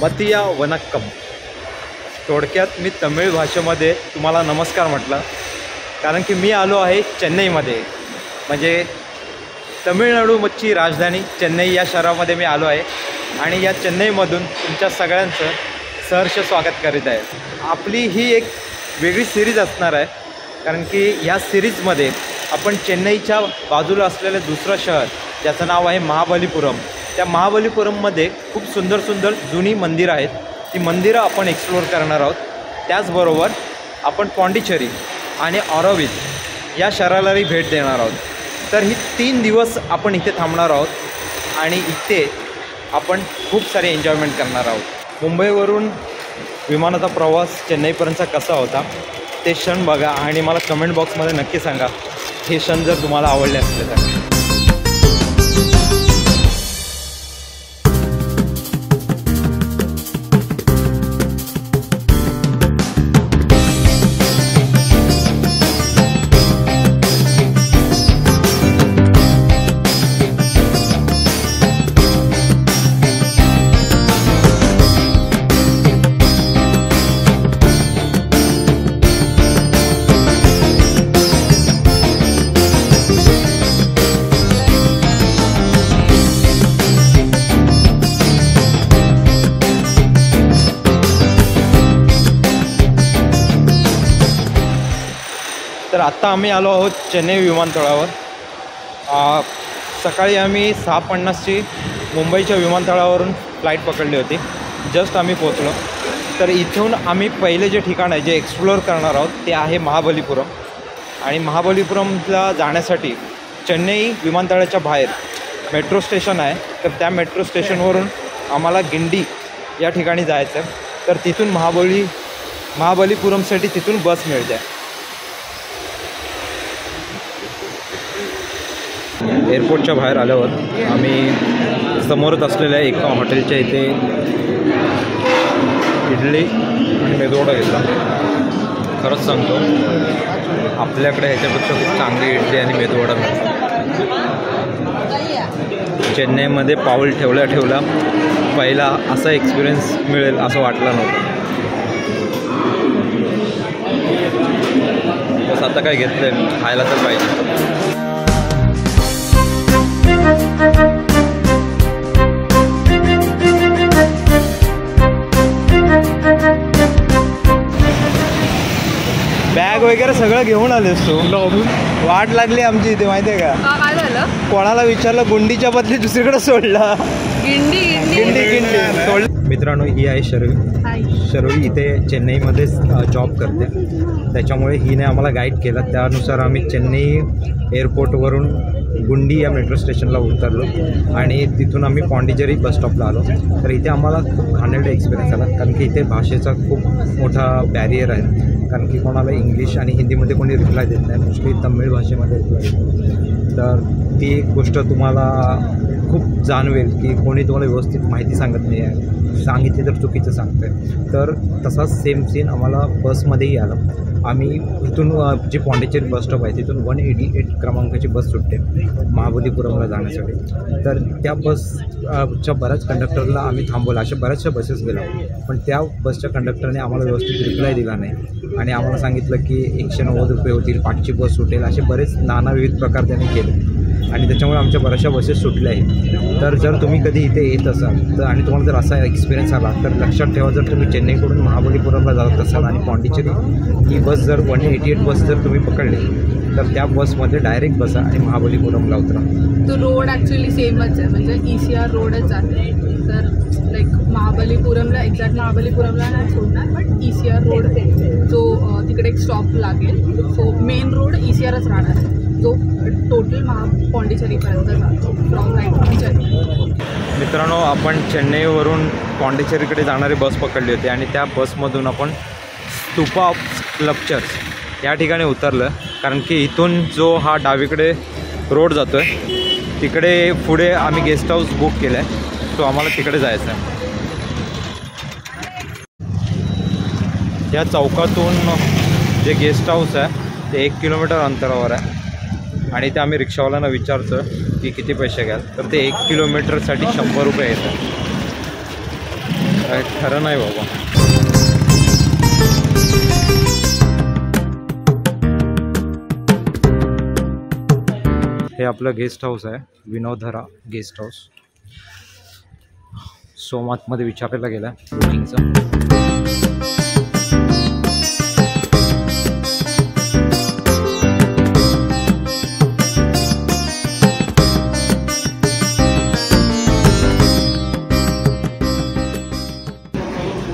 मतिया वनक्कम। थोडक्यात मी तमिळ भाषेमध्ये तुम्हाला नमस्कार म्हटलं, कारण की मी आलो आहे चेन्नईमध्ये, म्हणजे तमिळनाडूची राजधानी चेन्नई या शहरामध्ये मी आलो आहे आणि या चेन्नईमधून तुमच्या सगळ्यांचं सहर्ष स्वागत करीत आहे। आपली ही एक वेगळी सिरीज असणार आहे, कारण की या सिरीजमध्ये आपण चेन्नईच्या बाजूला असलेलं दुसरं शहर ज्याचं नाव आहे महाबलीपुरम, त्या महाबलीपुरममध्ये खूप सुंदर सुंदर जुनी मंदिरं आहेत, ती मंदिरं आपण एक्सप्लोअर करणार आहोत। त्याचबरोबर आपण पॉंडिचेरी आणि ऑरोविल या शहरालाही भेट देणार आहोत। तर ही 3 दिवस आपण इथे थांबणार आहोत आणि इथे आपण खूप सारे एन्जॉयमेंट करणार आहोत। मुंबईवरून विमानाचा प्रवास चेन्नईपर्यंतचा कसा होता ते क्षण बघा आणि मला कमेंट बॉक्समध्ये नक्की सांगा हे क्षण जर तुम्हाला आवडले असले तर। तर आत्ता आम्ही आलो आहोत चेन्नई विमानतळावर। सकाळी आम्ही 6:50ची मुंबईच्या विमानतळावरून फ्लाईट पकडली होती, जस्ट आम्ही पोचलो। तर इथून आम्ही पहिले जे ठिकाण आहे जे एक्सप्लोअर करणार आहोत ते आहे महाबलीपुरम, आणि महाबलीपुरमला जाण्यासाठी चेन्नई विमानतळाच्या बाहेर मेट्रो स्टेशन आहे, तर त्या मेट्रो स्टेशनवरून आम्हाला गिंडी या ठिकाणी जायचं आहे। तर तिथून महाबलीपुरमसाठी तिथून बस मिळते। एअरपोर्टच्या बाहेर आल्यावर आम्ही समोरच असलेल्या एका हॉटेलच्या इथे इडली आणि मेदूवडा घेतला। खरंच सांगतो आपल्याकडे ह्याच्यापेक्षा खूप चांगली इडली आणि मेदूवडा मिळतो। चेन्नईमध्ये पाऊल ठेवल्या ठेवला पहिला असा एक्सपिरियन्स मिळेल असं वाटलं नव्हतं। बस आता काय घेतलं आहे, खायला तर पाहिजे। बॅग वगैरे सगळं घेऊन आलेस तू? वाट लागली आमची इथे, माहिती आहे का? काय झालं? कोणाला विचारलं गुंडीच्या बदली दुसरीकडे सोडला। गिंडी सोडली। मित्रांनो, ही आहे शर्वी इथे चेन्नईमध्येच जॉब करते, त्याच्यामुळे हिने आम्हाला गाईड केलं। त्यानुसार आम्ही चेन्नई एअरपोर्टवरून गुंडी या मेट्रो स्टेशनला उतरलो आणि तिथून आम्ही पॉंडिचेरी बस स्टॉपला आलो। तर इथे आम्हाला खूप घाणेरडा एक्सपिरियन्स आला, कारण की इथे भाषेचा खूप मोठा बॅरियर आहे, कारण की कोणाला इंग्लिश आणि हिंदीमध्ये कोणी रिप्लाय देत नाही, मोस्टली तमिळ भाषेमध्ये रिप्लाय देत। तर ती एक गोष्ट तुम्हाला खूप जाणवेल की कोणी तुम्हाला व्यवस्थित माहिती सांगत नाही आहे, सांगितली तर चुकीचं सांगतं आहे। तर तसाच सेम सीन आम्हाला बसमध्येही आला। आम्ही इथून जी पॉंडिचेरी बस स्टॉप आहे तिथून 188 क्रमांकाची बस सुटते महाबलीपुरमला जाण्यासाठी। तर त्या बसच्या बऱ्याच कंडक्टरला आम्ही थांबवलं, अशा बऱ्याचशा बसेस गेल्या, पण त्या बसच्या कंडक्टरने आम्हाला व्यवस्थित रिप्लाय दिला नाही आणि आम्हाला सांगितलं की 190 रुपये होतील, 5ची बस सुटेल, असे बरेच नाना विविध प्रकार त्यांनी केले आणि त्याच्यामुळे आमच्या बऱ्याचशा बसेस सुटल्या आहेत। तर जर तुम्ही कधी इथे येत असाल तर आणि तुम्हाला जर असा एक्सपिरियन्स आला तर लक्षात ठेवा, जर तुम्ही चेन्नईकडून महाबलीपुरमला जात असाल आणि पॉंडिचेरी ही बस जर 188 बस जर तुम्ही पकडली तर त्या बसमध्ये डायरेक्ट बसा आणि महाबलीपुरमला उतरा। तो रोड ॲक्च्युली सेमच आहे, म्हणजे ECR रोडच आहे। तर लाईक महाबलीपुरमला एक्झॅक्ट महाबलीपुरमला नाही सोडणार, बट ECR रोड जो तिकडे एक स्टॉप लागेल, सो मेन रोड ECRच राहणार आहे, जो टोटल पॉंडिचेरीपर्यंत जातो फ्रॉम पॉंडिचेरी। मित्रांनो, आपण चेन्नईवरून पॉंडिचेरीकडे जाणारी बस पकडली होती आणि त्या बसमधून आपण स्तूपा ऑफ स्कल्पचर्स या ठिकाणी उतरलं, कारण की इथून जो हा डावीकडे रोड जातो आहे तिकडे पुढे आम्ही गेस्ट हाऊस बुक केलं आहे, तो आम्हाला तिकडे जायचं आहे। या चौकातून जे गेस्ट हाऊस आहे ते 1 किलोमीटर अंतरावर आहे आणि ते आम्ही रिक्षावाल्यांना विचारतो की किती पैसे घ्याल, तर ते 1 किलोमीटरसाठी 100 रुपये येतात। काय खरं नाही बाबा. हे आपलं गेस्ट हाऊस आहे, विनोदरा गेस्ट हाऊस. सोमातमध्ये विचारायला गेला बुकिंगचं.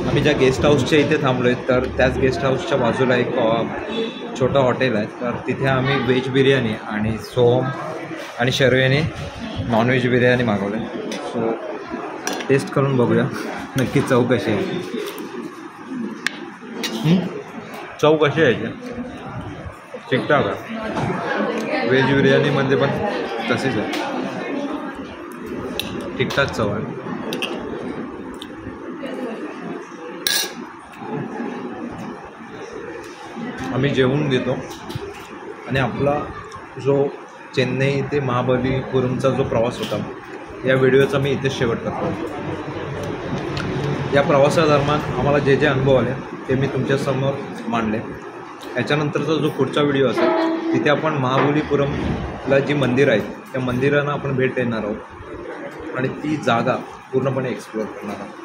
आम्ही ज्या गेस्ट हाऊसच्या इथे थांबलो आहे तर त्याच गेस्ट हाऊसच्या बाजूला एक छोटं हॉटेल आहे. तर तिथे आम्ही व्हेज बिर्याणी आणि सोम आणि शर्वेने नॉनव्हेज बिर्याणी मागवलं आहे. सो टेस्ट करून बघूया नक्की चव कशी आहे. चव कशी आहे ठीकठाक आहे. व्हेज बिर्याणीमध्ये पण तशीच आहे, ठीकठाक चव आहे. आम्ही जेवून घेतो आणि आपला जो चेन्नई ते महाबलीपुरमचा जो प्रवास होता या व्हिडिओचा मी इथेच शेवट करतो. या प्रवासादरम्यान आम्हाला जे जे अनुभव आले ते मी तुमच्यासमोर मांडले. याच्यानंतरचा जो पुढचा व्हिडिओ असेल तिथे आपण महाबलीपुरमला जी मंदिरं आहेत त्या मंदिरांना आपण भेट देणार आहोत आणि ती जागा पूर्णपणे एक्सप्लोअर करणार आहोत.